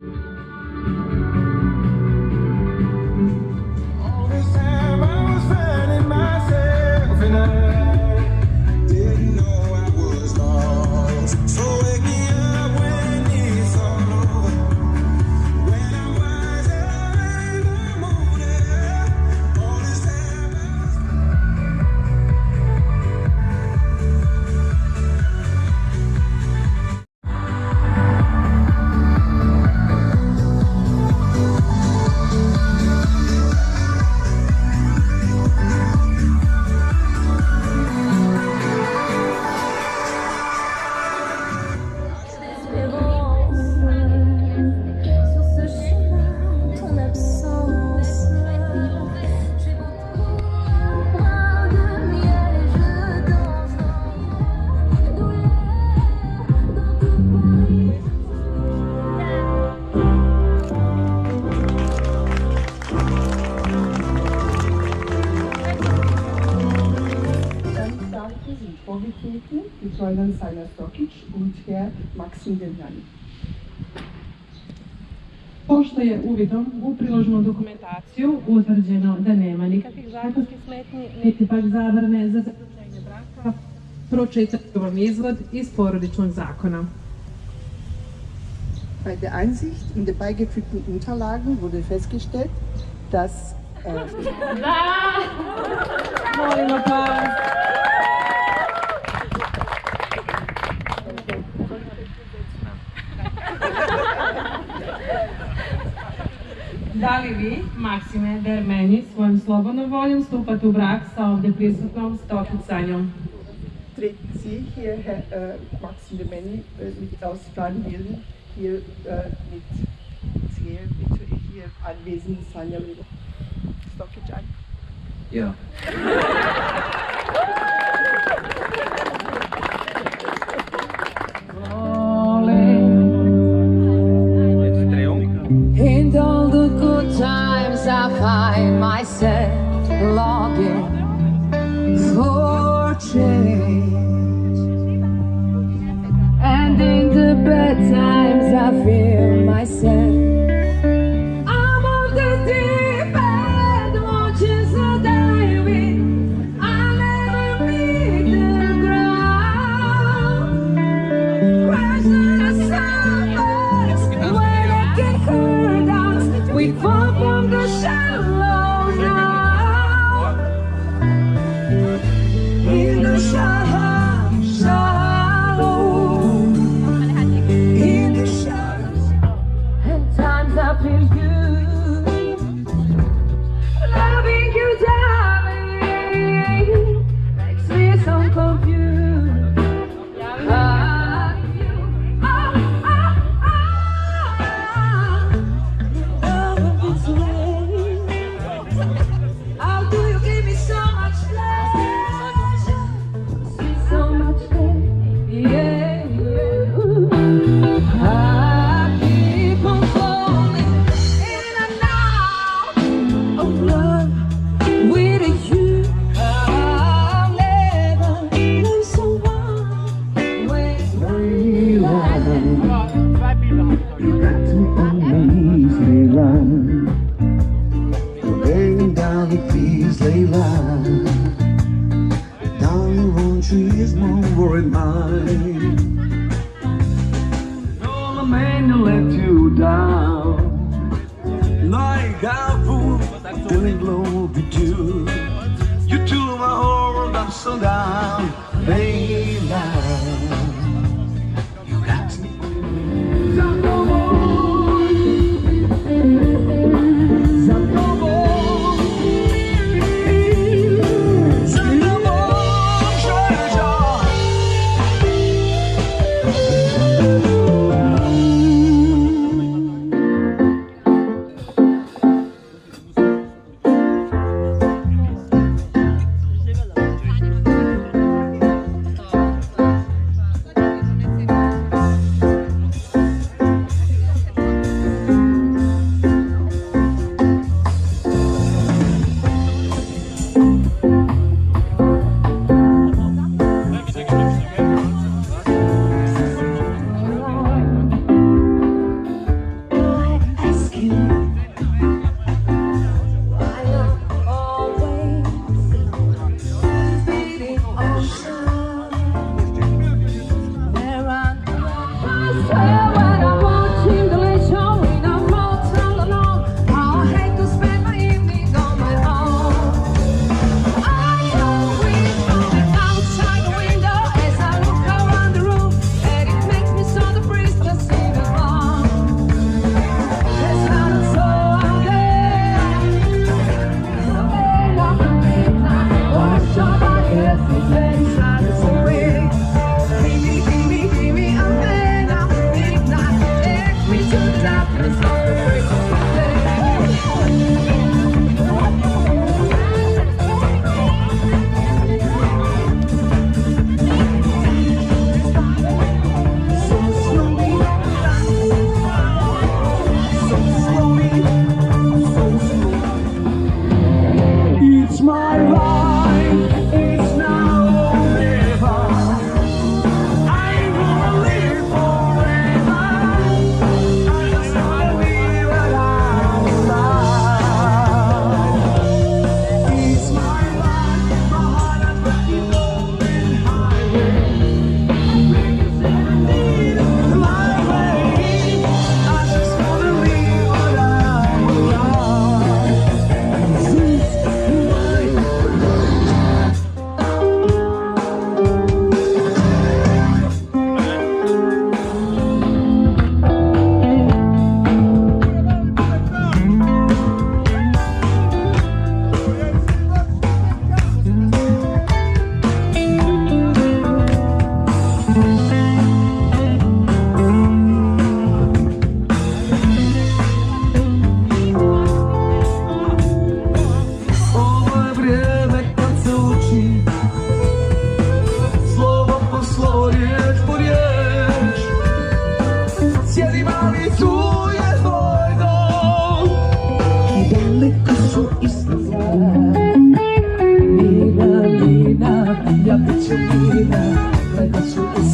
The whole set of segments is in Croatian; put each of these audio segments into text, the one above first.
All this time I was finding myself and I didn't know I was lost. So wake me up when it's all over, when I'm wiser and I'm older. All this time I was Sur ce chemin, ton absence, j'ai beau boire de miel et je danse dans douleur dans tout Dann darf ich Sie vorgetreten, die Fräulein Sajla Stokić und Herr Maksim Devljani. Pošto je uvidom u priloženu dokumentaciju utvrđeno da nema nikakvih zakonskih smetnji, niti pak zabrane za zaključenje braka, pročitat ću vam izvod iz porodičnog zakona. Bei der Einsicht in die beigefügten Unterlagen wurde festgestellt, dass Molim aplauz. Da li vi, Maksime Dermeni, svojom slobodnom voljom stupate u brak sa ovdje prisutnom Stokić Sanjom? treten Sie hier, Herr Maxim Devljani, mit aus freien Willen hier mit hier anwesenden Sanja Stokić ein? Ja. In all the good times I find myself longing for change, and in the bad times I feel myself I'm on the deep end, watching so diving, I never meet the ground, crashing the surface when I get hurt out, we fall from the shallow now, in the shallow, shallow, in the shadows, and times I feel good, loving you, darling, makes me so confused. Ah, love this way. How do you give me so much pleasure, so much pain? Yeah, yeah. I keep on falling in and out of love with you. I'll never lose someone with You got to easily run, laying down the keys, Layla. Darling, won't you ease my worried mind? No, the man who let you down, like a fool, feeling low with you. You took my whole world upside down, Layla. You got to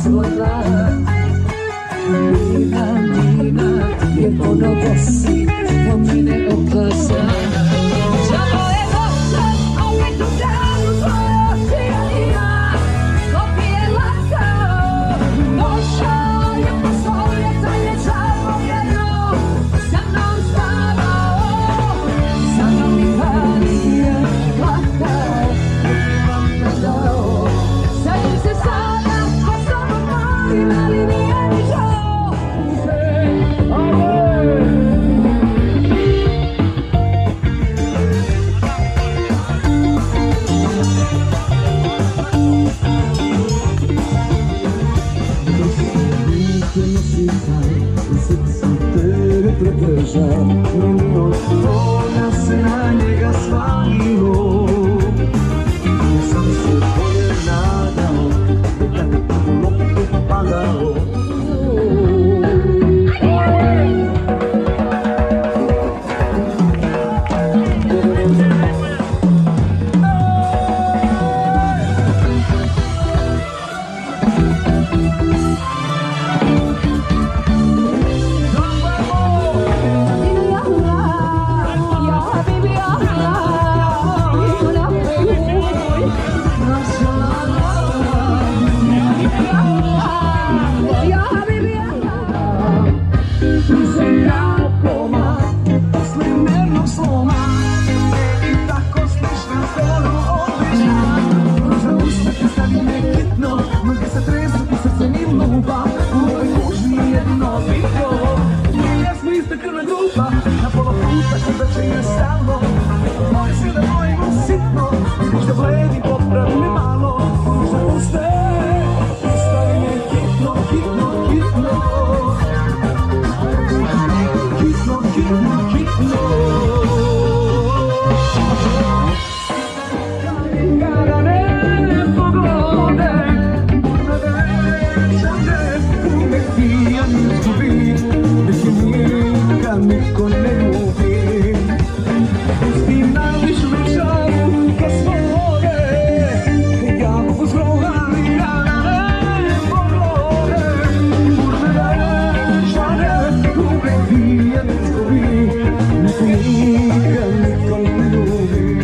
svoj glas. Nina, jer ponovo si po mene opasna. Džavo je došao, opet u danu tvoje oči, ali ja kopije lakao. Došao je po svoje tajne čavojeno, sa mnom spavao, sa mnom mi palio, plakao, dao. Sajim se sada, ko s tobom molim, ali nije mi žao. Ona se na njega svalilo, sam se bolje nadao, da bi loptu padao. Na pola puta kada će je stalno, moj si da mojimo sitno, možda bledi popravi me malo, možda ustaje, stavi me hitno, hitno, hitno, hitno, hitno, hitno. Kada ne poglode, kada ne uvek ti ja izgubi, niko ne ljubi. Pusti najviš večaru ka svoje, ja mogu zrovali, ja ne poglode. Urve večare, uvek ti ja izgubi, niko ne ljubi.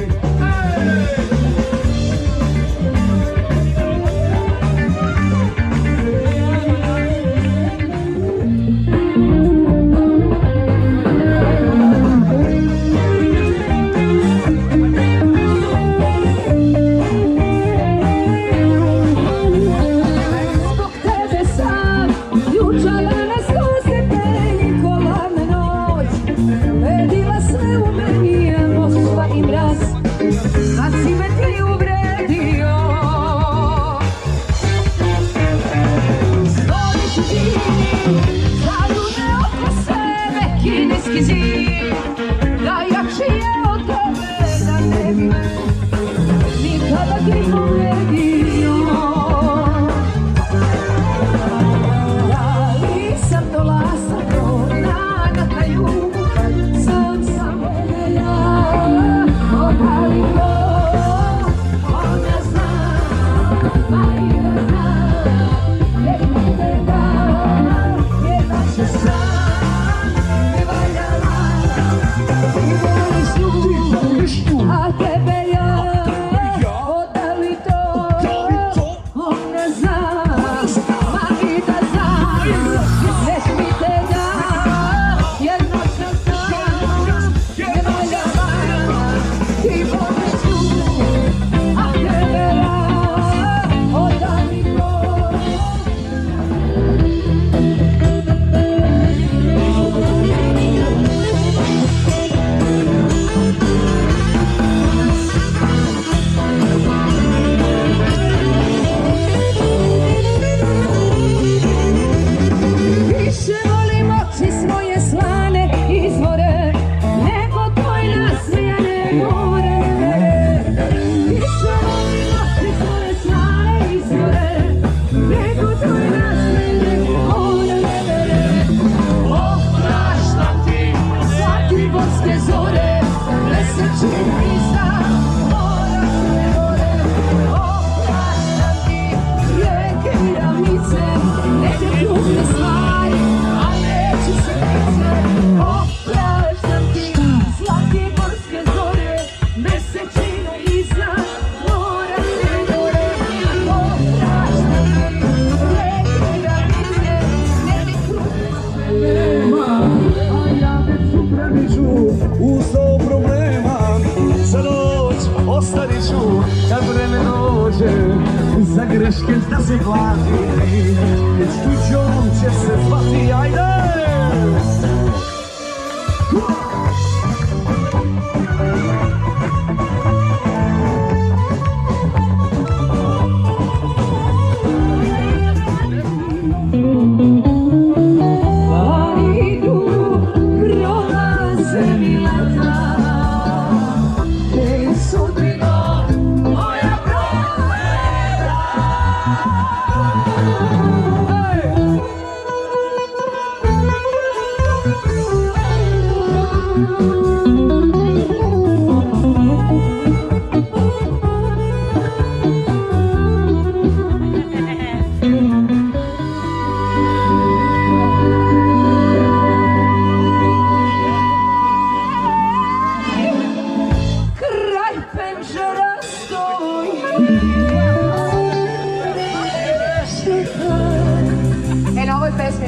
Biškek da se gladi, s tuđom će se zvati, ajde!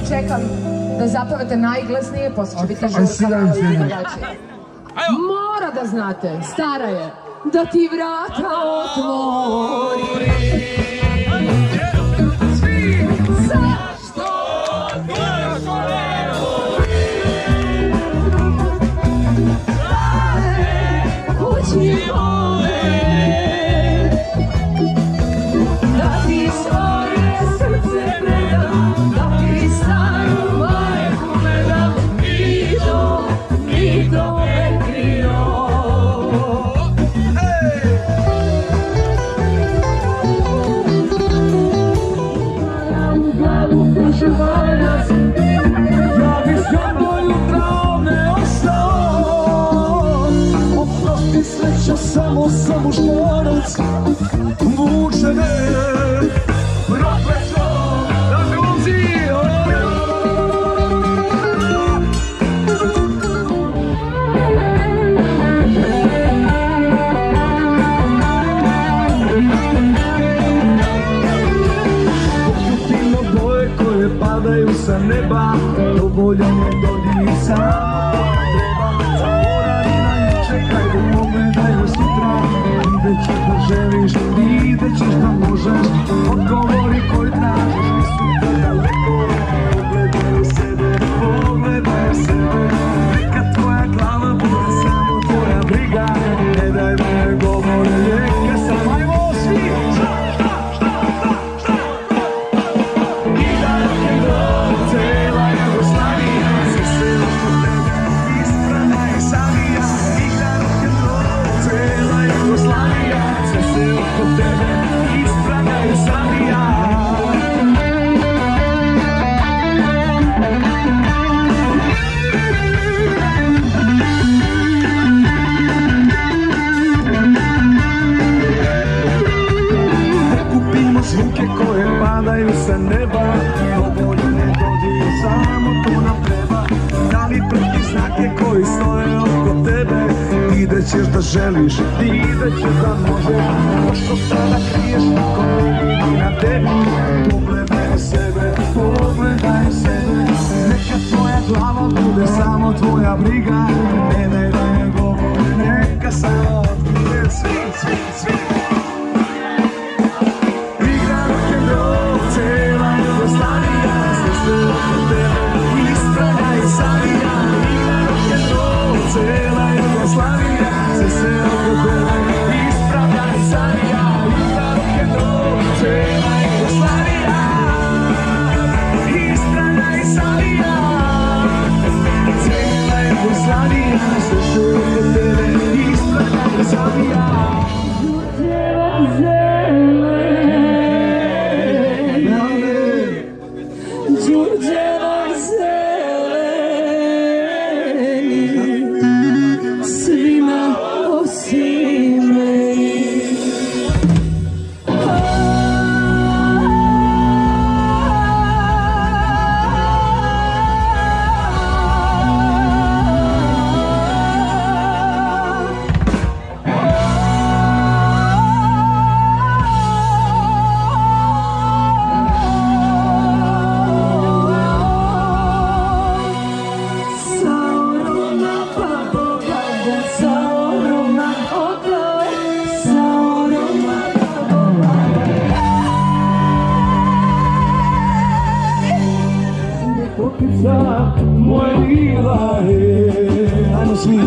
Čekam da zapevate najglasnije, poslije će biti žurka. Mora da znate, stara je, da ti vrata otvori. Zašto dušo ne voli? Kući ove, da ti svoje srce predam, da ti staru majku ne dam, ni to vekrio. Ja bi s jadno jutra ovdje ostao, oprosti sreća samo muškarac vuče me prokleto da me vozi. Pokupimo boje koje padaju sa neba, dovoljan je dodir samo treba. Zaboravi na juče, hajde pogledaj sutra, videćeš da želiš, videćeš da možeš, odgovori koji tražiš, nisu te daleko. Pogledaj u sebe, pogledaj u sebe, neka tvoja glava bude samo tvoja briga, ne daj me govore, neka sam, ajmo svi, cijela Jugoslavija, sve se oko tebe, isprana i savija. Igra rock'n'roll, cijela Jugoslavija, sve se oko tebe, isprana i savija. Pokupimo zvuke koje padaju sa neba, dovoljno je dodir, samo to nam treba. Da li prati znake koji stoje oko tebe, videćeš da želiš, videćeš da možeš, to što sada kriješ niko ne vidi na tebi. Pogledaj sebe, pogledaj sebe, neka tvoja glava bude samo tvoja briga, ne daj da ne govore, neka samo otkrije svi. Igra rock'n'roll, cijela Jugoslavija, sve se oko tebe, isprana i savija. Igra rock'n'roll, cijela Jugoslavija, sve se oko tebe, isprana i savija. Igra rock'n'roll, cijela Jugoslavija, isprana i savija. Cijela Jugoslavija, sve se oko tebe, isprana i savija. Svima osim meni. ljepotica moja bila je. Ajmo svi.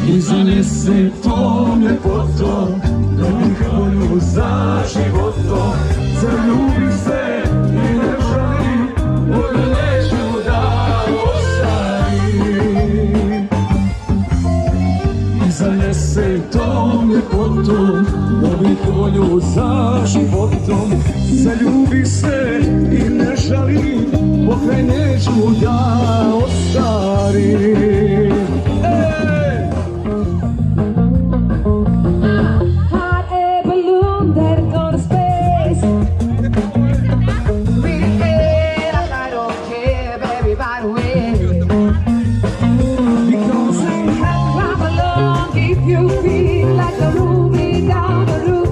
I zanese tom ljepotom, da bih volju za životom. Zaljubi se i ne žali, možda neću da ostavim. I zanese tom ljepotom, da bih volju za životom. Zaljubi se i ne žali, pokraj neću da ostavim. Hot air balloon that'll go to space. Really bad, I don't care, baby, by the way. Because Come along if you feel like a movie down the roof.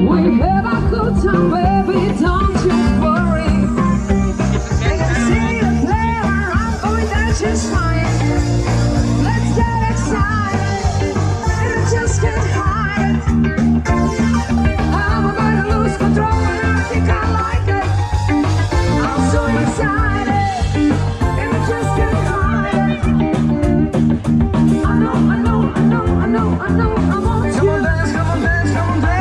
We have a good time, baby, don't you worry. I can see you there, I'm going that's just fine. Let's get excited, I just can't hide it. I'm about to lose control and I think I like it. I'm so excited, and I just can't hide it. I know, I know, I know, I know, I know, I want you. Come on, dance, come on, dance, come on, dance.